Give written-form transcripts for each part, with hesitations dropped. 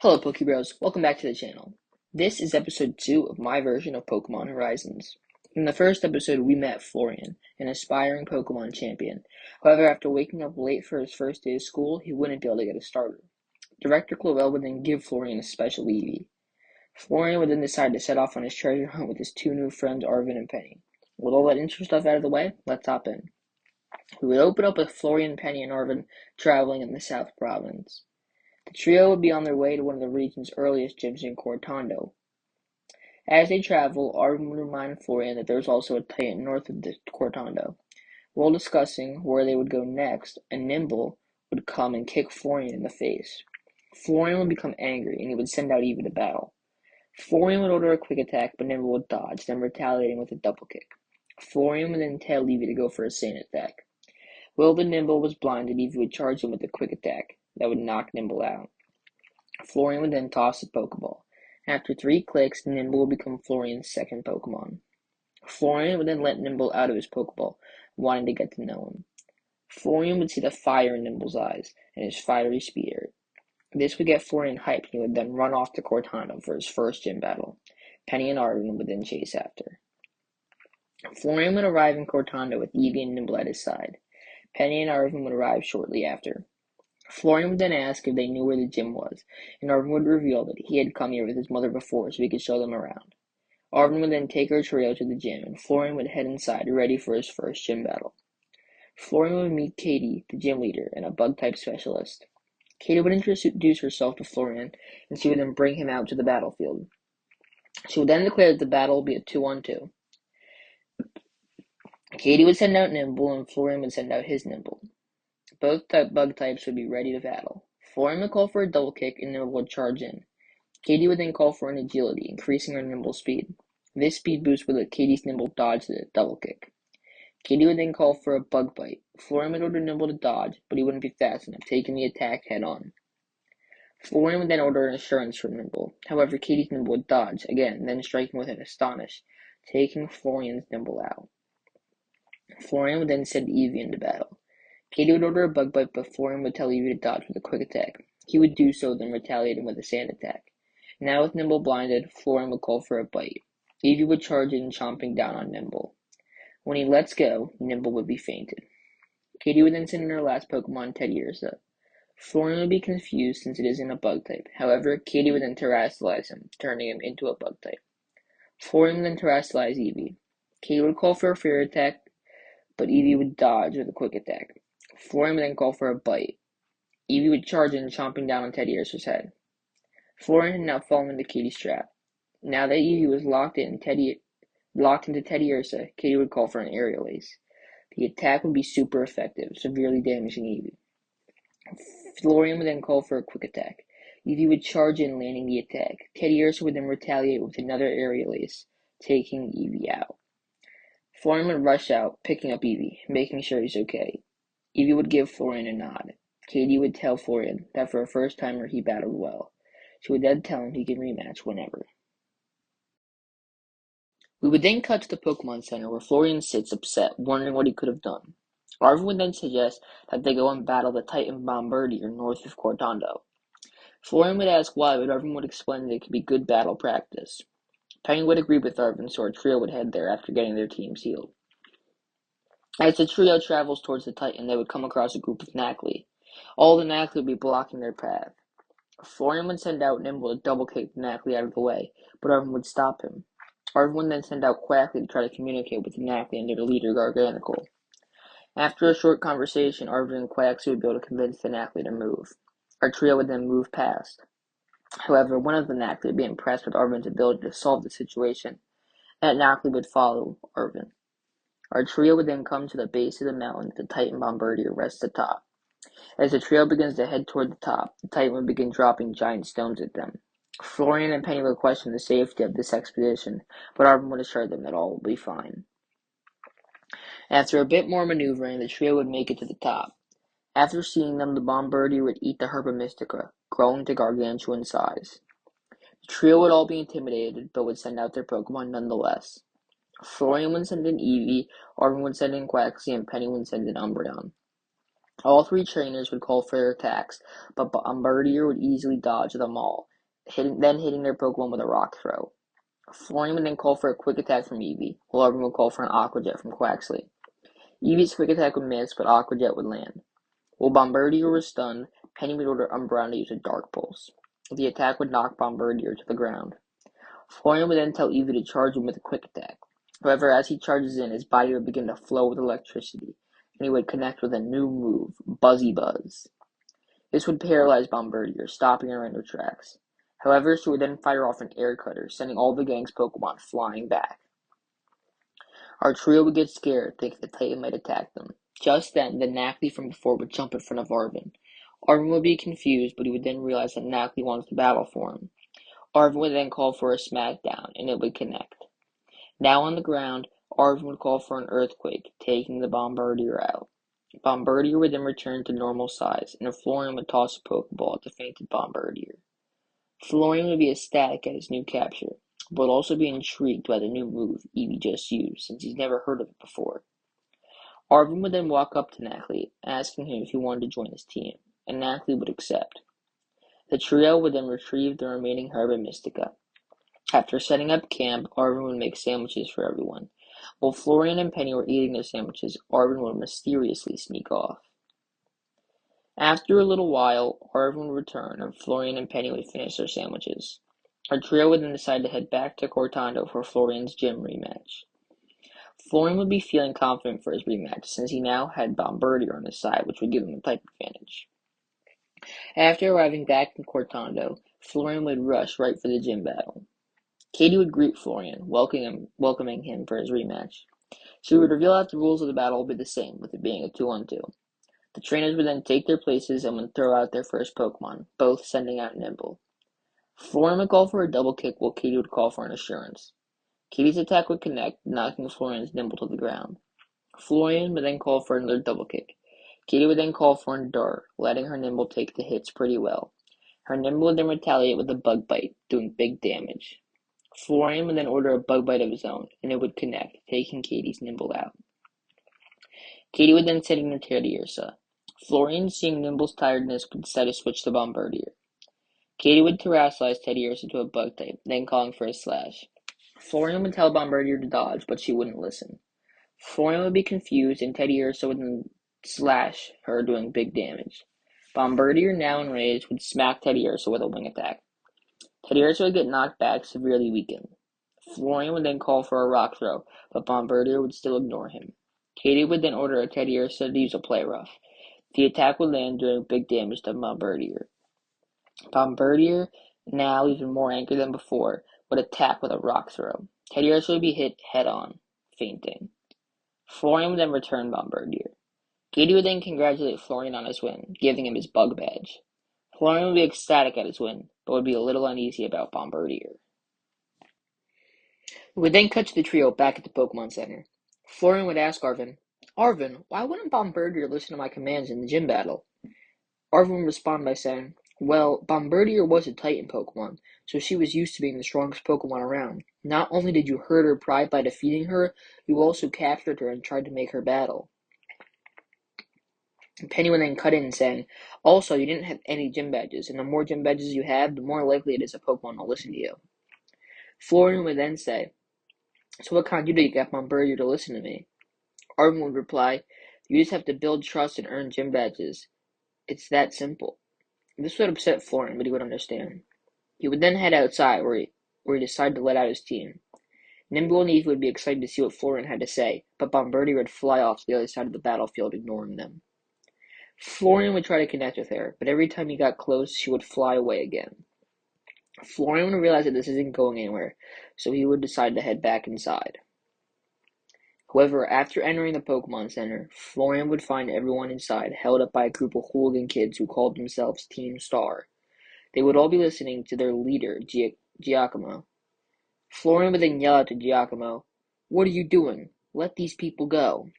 Hello Pokebros, welcome back to the channel. This is episode 2 of my version of Pokemon Horizons. In the first episode, we met Florian, an aspiring Pokemon champion. However, after waking up late for his first day of school, he wouldn't be able to get a starter. Director Clovell would then give Florian a special Eevee. Florian would then decide to set off on his treasure hunt with his two new friends, Arvin and Penny. With all that intro stuff out of the way, let's hop in. We would open up with Florian, Penny, and Arvin traveling in the South Province. The trio would be on their way to one of the region's earliest gyms in Cortando. As they travel, Arvin would remind Florian that there was also a Titan north of Cortando. While discussing where they would go next, a Nymble would come and kick Florian in the face. Florian would become angry, and he would send out Eevee to battle. Florian would order a quick attack, but Nymble would dodge, then retaliating with a double kick. Florian would then tell Eevee to go for a sand attack. While the Nymble was blinded, Eevee would charge him with a quick attack that would knock Nymble out. Florian would then toss his Pokeball. After 3 clicks, Nymble would become Florian's second Pokemon. Florian would then let Nymble out of his Pokeball, wanting to get to know him. Florian would see the fire in Nymble's eyes and his fiery spirit. This would get Florian hyped, and he would then run off to Cortana for his first gym battle. Penny and Arvin would then chase after. Florian would arrive in Cortana with Eevee and Nymble at his side. Penny and Arvin would arrive shortly after. Florian would then ask if they knew where the gym was, and Arvin would reveal that he had come here with his mother before so he could show them around. Arvin would then take her trio to the gym, and Florian would head inside, ready for his first gym battle. Florian would meet Katie, the gym leader, and a bug-type specialist. Katie would introduce herself to Florian, and she would then bring him out to the battlefield. She would then declare that the battle would be a 2-on-2. Katie would send out Nymble, and Florian would send out his Nymble. Both bug types would be ready to battle. Florian would call for a double kick, and Nymble would charge in. Katie would then call for an agility, increasing her Nymble's speed. This speed boost would let Katie's Nymble dodge the double kick. Katie would then call for a bug bite. Florian would order Nymble to dodge, but he wouldn't be fast enough, taking the attack head on. Florian would then order an assurance from Nymble. However, Katie's Nymble would dodge, again, then striking with an astonish, taking Florian's Nymble out. Florian would then send Eevee into battle. Katie would order a bug bite, but Florian would tell Eevee to dodge with a quick attack. He would do so, then retaliating with a sand attack. Now with Nymble blinded, Florian would call for a bite. Eevee would charge in, chomping down on Nymble. When he lets go, Nymble would be fainted. Katie would then send in her last Pokemon, Teddiursa. Florian would be confused since it isn't a bug type. However, Katie would then terastallize him, turning him into a bug type. Florian would then terastallize Eevee. Katie would call for a fear attack, but Eevee would dodge with a quick attack. Florian would then call for a bite. Eevee would charge in, chomping down on Teddiursa's head. Florian had now fallen into Katie's trap. Now that Eevee was locked into Teddiursa, Katie would call for an aerial ace. The attack would be super effective, severely damaging Eevee. Florian would then call for a quick attack. Eevee would charge in, landing the attack. Teddiursa would then retaliate with another aerial ace, taking Eevee out. Florian would rush out, picking up Eevee, making sure he's okay. Eevee would give Florian a nod. Katie would tell Florian that for a first-timer he battled well. She would then tell him he can rematch whenever. We would then cut to the Pokemon Center where Florian sits upset, wondering what he could have done. Arvin would then suggest that they go and battle the Titan Bombirdier north of Cortando. Florian would ask why, but Arvin would explain that it could be good battle practice. Penny would agree with Arvin, so our trio would head there after getting their teams healed. As the trio travels towards the Titan, they would come across a group of Nacli. All the Nacli would be blocking their path. Florian would send out Nymble to double kick the Nacli out of the way, but Arvin would stop him. Arvin would then send out Quackly to try to communicate with the Nacli and their leader Garganical. After a short conversation, Arvin and Quaxley would be able to convince the Nacli to move. Our trio would then move past. However, one of the Nacli would be impressed with Arvin's ability to solve the situation, and that Nacli would follow Arvin. Our trio would then come to the base of the mountain that the Titan Bombirdier rests atop. As the trio begins to head toward the top, the Titan would begin dropping giant stones at them. Florian and Penny would question the safety of this expedition, but Arvin would assure them that all will be fine. After a bit more maneuvering, the trio would make it to the top. After seeing them, the Bombirdier would eat the Herba Mystica, growing to gargantuan size. The trio would all be intimidated, but would send out their Pokemon nonetheless. Florian would send in Eevee, Arvin would send in Quaxley, and Penny would send in Umbreon. All 3 trainers would call for their attacks, but Bombirdier would easily dodge them all, then hitting their Pokemon with a rock throw. Florian would then call for a quick attack from Eevee, while everyone would call for an Aqua Jet from Quaxley. Eevee's quick attack would miss, but Aqua Jet would land. While Bombirdier was stunned, Penny would order Umbreon to use a Dark Pulse. The attack would knock Bombirdier to the ground. Florian would then tell Eevee to charge him with a quick attack. However, as he charges in, his body would begin to flow with electricity, and he would connect with a new move, Buzzy Buzz. This would paralyze Bombirdier, stopping her in her tracks. However, she would then fire off an air cutter, sending all the gang's Pokemon flying back. Our trio would get scared, thinking the Titan might attack them. Just then, the Knackley from before would jump in front of Arvin. Arvin would be confused, but he would then realize that Knackley wants to battle for him. Arvin would then call for a smackdown, and it would connect. Now on the ground, Arvin would call for an earthquake, taking the Bombardier out. Bombardier would then return to normal size, and Florian would toss a Pokeball at the fainted Bombardier. Florian would be ecstatic at his new capture, but also be intrigued by the new move Eevee just used, since he's never heard of it before. Arvin would then walk up to Knackley, asking him if he wanted to join his team, and Knackley would accept. The trio would then retrieve the remaining herb and Mystica. After setting up camp, Arvin would make sandwiches for everyone. While Florian and Penny were eating their sandwiches, Arvin would mysteriously sneak off. After a little while, Arvin would return, and Florian and Penny would finish their sandwiches. Our trio would then decide to head back to Cortando for Florian's gym rematch. Florian would be feeling confident for his rematch, since he now had Bombirdier on his side, which would give him a type advantage. After arriving back in Cortando, Florian would rush right for the gym battle. Katie would greet Florian, welcoming him for his rematch. She would reveal that the rules of the battle would be the same, with it being a 2-on-2. The trainers would then take their places and would throw out their first Pokemon, both sending out Nymble. Florian would call for a double kick, while Katie would call for an assurance. Katie's attack would connect, knocking Florian's Nymble to the ground. Florian would then call for another double kick. Katie would then call for an Endure, letting her Nymble take the hits pretty well. Her Nymble would then retaliate with a Bug Bite, doing big damage. Florian would then order a Bug Bite of his own, and it would connect, taking Katie's Nymble out. Katie would then send in her Teddiursa. Florian, seeing Nymble's tiredness, would decide to switch to Bombirdier. Katie would terrasilize Teddiursa to a Bug type, then calling for a Slash. Florian would tell Bombirdier to dodge, but she wouldn't listen. Florian would be confused, and Teddiursa would then slash her, doing big damage. Bombirdier, now enraged, would smack Teddiursa with a wing attack. Teddiursa would get knocked back, severely weakened. Florian would then call for a rock throw, but Bombirdier would still ignore him. Katie would then order a Teddiursa to use a Play Rough. The attack would land, doing big damage to Bombirdier. Bombirdier, now even more angry than before, would attack with a rock throw. Teddiursa would be hit head-on, fainting. Florian would then return Bombirdier. Katie would then congratulate Florian on his win, giving him his Bug Badge. Florian would be ecstatic at his win, but would be a little uneasy about Bombirdier. We would then cut to the trio back at the Pokemon Center. Florian would ask Arvin, "Arvin, why wouldn't Bombirdier listen to my commands in the gym battle?" Arvin would respond by saying, "Well, Bombirdier was a Titan Pokemon, so she was used to being the strongest Pokemon around. Not only did you hurt her pride by defeating her, you also captured her and tried to make her battle." Penny would then cut in saying, "Also, you didn't have any gym badges, and the more gym badges you have, the more likely it is a Pokemon will listen to you." Florian would then say, "So what can I do to get Bombirdier to listen to me?" Arvin would reply, "You just have to build trust and earn gym badges. It's that simple." This would upset Florian, but he would understand. He would then head outside, where he decided to let out his team. Nymble and Eve would be excited to see what Florian had to say, but Bombirdier would fly off to the other side of the battlefield, ignoring them. Florian would try to connect with her, but every time he got close, she would fly away again. Florian would realize that this isn't going anywhere, so he would decide to head back inside. However, after entering the Pokemon Center, Florian would find everyone inside held up by a group of hooligan kids who called themselves Team Star. They would all be listening to their leader, Giacomo. Florian would then yell out to Giacomo, "What are you doing? Let these people go."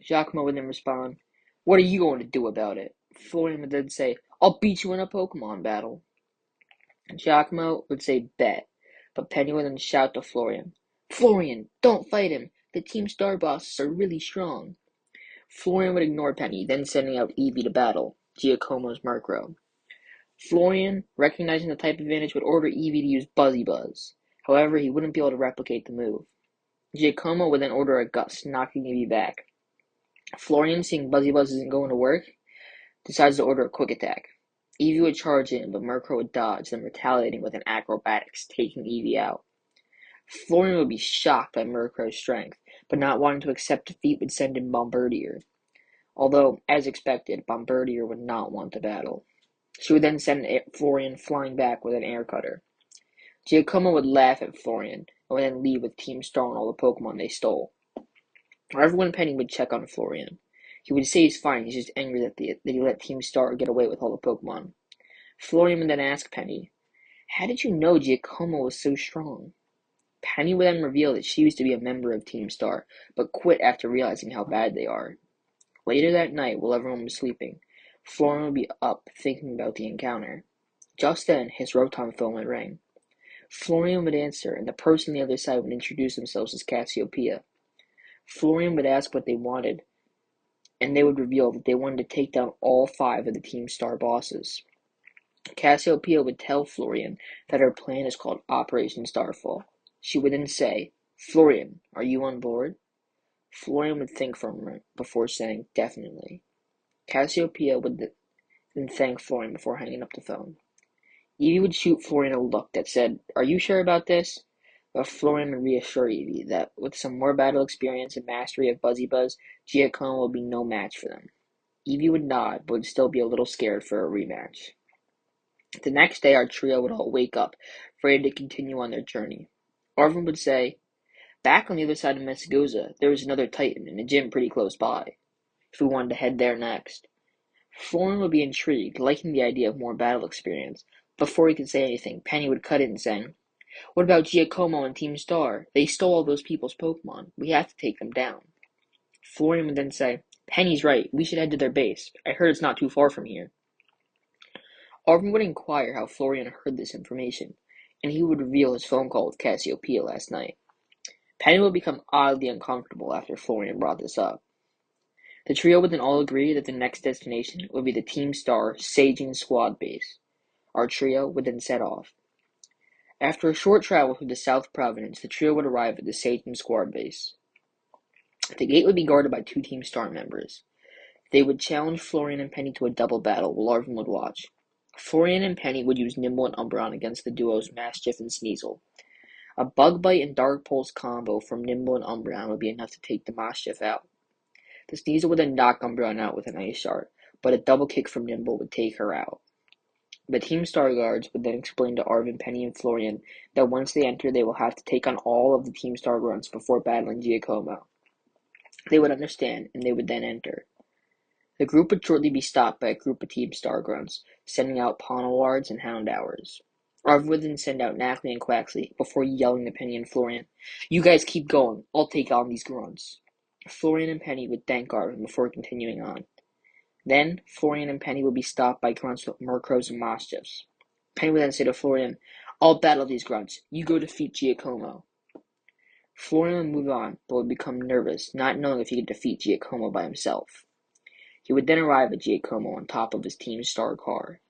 Giacomo would then respond, "What are you going to do about it?" Florian would then say, "I'll beat you in a Pokemon battle." Giacomo would say, "Bet," but Penny would then shout to Florian, "Florian, don't fight him. The Team Star bosses are really strong." Florian would ignore Penny, then sending out Eevee to battle, Giacomo's Murkrow. Florian, recognizing the type advantage, would order Eevee to use Buzzy Buzz. However, he wouldn't be able to replicate the move. Giacomo would then order a Gust, knocking Eevee back. Florian, seeing Buzzy Buzz isn't going to work, decides to order a Quick Attack. Eevee would charge in, but Murkrow would dodge, then retaliating with an Acrobatics, taking Eevee out. Florian would be shocked by Murkrow's strength, but not wanting to accept defeat would send in Bombirdier. Although, as expected, Bombirdier would not want to battle. She would then send Florian flying back with an Air Cutter. Giacomo would laugh at Florian, and would then leave with Team Star and all the Pokemon they stole. Everyone Penny would check on Florian. He would say he's fine, he's just angry that he let Team Star get away with all the Pokemon. Florian would then ask Penny, "How did you know Giacomo was so strong?" Penny would then reveal that she used to be a member of Team Star, but quit after realizing how bad they are. Later that night, while everyone was sleeping, Florian would be up thinking about the encounter. Just then, his Rotom phone would ring. Florian would answer, and the person on the other side would introduce themselves as Cassiopeia. Florian would ask what they wanted, and they would reveal that they wanted to take down all 5 of the Team Star bosses. Cassiopeia would tell Florian that her plan is called Operation Starfall. She would then say, "Florian, are you on board?" Florian would think for a moment before saying, "Definitely." Cassiopeia would then thank Florian before hanging up the phone. Eevee would shoot Florian a look that said, "Are you sure about this?" But Florian would reassure Eevee that with some more battle experience and mastery of Buzzy Buzz, Giacomo would be no match for them. Eevee would nod, but would still be a little scared for a rematch. The next day, our trio would all wake up, ready to continue on their journey. Arvin would say, "Back on the other side of Messagoza, there was another Titan in a gym pretty close by, if we wanted to head there next." Florian would be intrigued, liking the idea of more battle experience. Before he could say anything, Penny would cut in, saying, "What about Giacomo and Team Star? They stole all those people's Pokemon. We have to take them down." Florian would then say, "Penny's right. We should head to their base. I heard it's not too far from here." Arvin would inquire how Florian heard this information, and he would reveal his phone call with Cassiopeia last night. Penny would become oddly uncomfortable after Florian brought this up. The trio would then all agree that the next destination would be the Team Star Saging Squad base. Our trio would then set off. After a short travel through the South Province, the trio would arrive at the Saging Squad base. The gate would be guarded by 2 Team Star members. They would challenge Florian and Penny to a double battle while Arvin would watch. Florian and Penny would use Nymble and Umbreon against the duos Mastiff and Sneasel. A Bug Bite and Dark Pulse combo from Nymble and Umbreon would be enough to take the Mastiff out. The Sneasel would then knock Umbreon out with an Ice Shard, but a double kick from Nymble would take her out. The Team Star Guards would then explain to Arvin, Penny, and Florian that once they enter, they will have to take on all of the Team Star Grunts before battling Giacomo. They would understand, and they would then enter. The group would shortly be stopped by a group of Team Star Grunts, sending out Ponewards and Houndours. Arvin would then send out Knackley and Quaxley before yelling to Penny and Florian, "You guys keep going, I'll take on these Grunts." Florian and Penny would thank Arvin before continuing on. Then, Florian and Penny would be stopped by Grunts with Murkrows and Mostiffs. Penny would then say to Florian, "I'll battle these Grunts, you go defeat Giacomo." Florian would move on, but would become nervous, not knowing if he could defeat Giacomo by himself. He would then arrive at Giacomo on top of his Team Star car.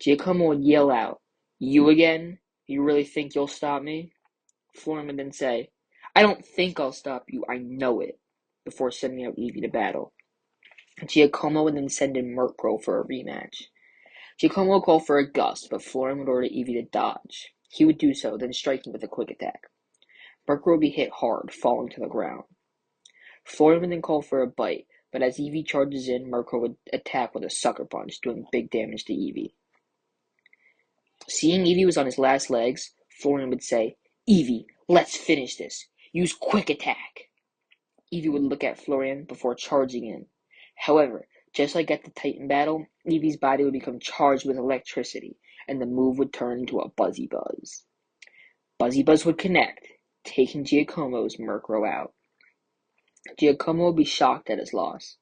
Giacomo would yell out, "You again? You really think you'll stop me?" Florian would then say, "I don't think I'll stop you, I know it," before sending out Eevee to battle. Giacomo would then send in Murkrow for a rematch. Giacomo would call for a Gust, but Florian would order Eevee to dodge. He would do so, then striking with a Quick Attack. Murkrow would be hit hard, falling to the ground. Florian would then call for a Bite, but as Eevee charges in, Murkrow would attack with a Sucker Punch, doing big damage to Eevee. Seeing Eevee was on his last legs, Florian would say, "Eevee, let's finish this. Use Quick Attack." Eevee would look at Florian before charging in. However, just like at the Titan battle, Eevee's body would become charged with electricity, and the move would turn into a Buzzy Buzz. Buzzy Buzz would connect, taking Giacomo's Murkrow out. Giacomo would be shocked at his loss.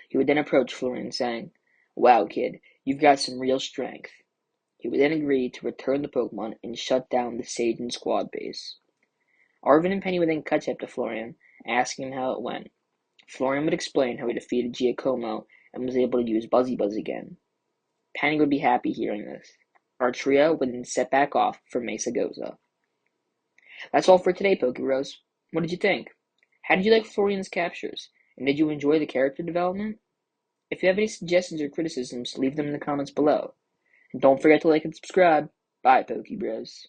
He would then approach Florian, saying, "Wow, kid, you've got some real strength." He would then agree to return the Pokemon and shut down the Satan Squad base. Arvin and Penny would then catch up to Florian, asking him how it went. Florian would explain how he defeated Giacomo and was able to use Buzzy Buzz again. Penny would be happy hearing this. Our trio would then set back off for Mesa Goza. That's all for today, Pokebros. What did you think? How did you like Florian's captures? And did you enjoy the character development? If you have any suggestions or criticisms, leave them in the comments below. And don't forget to like and subscribe. Bye, Pokebros.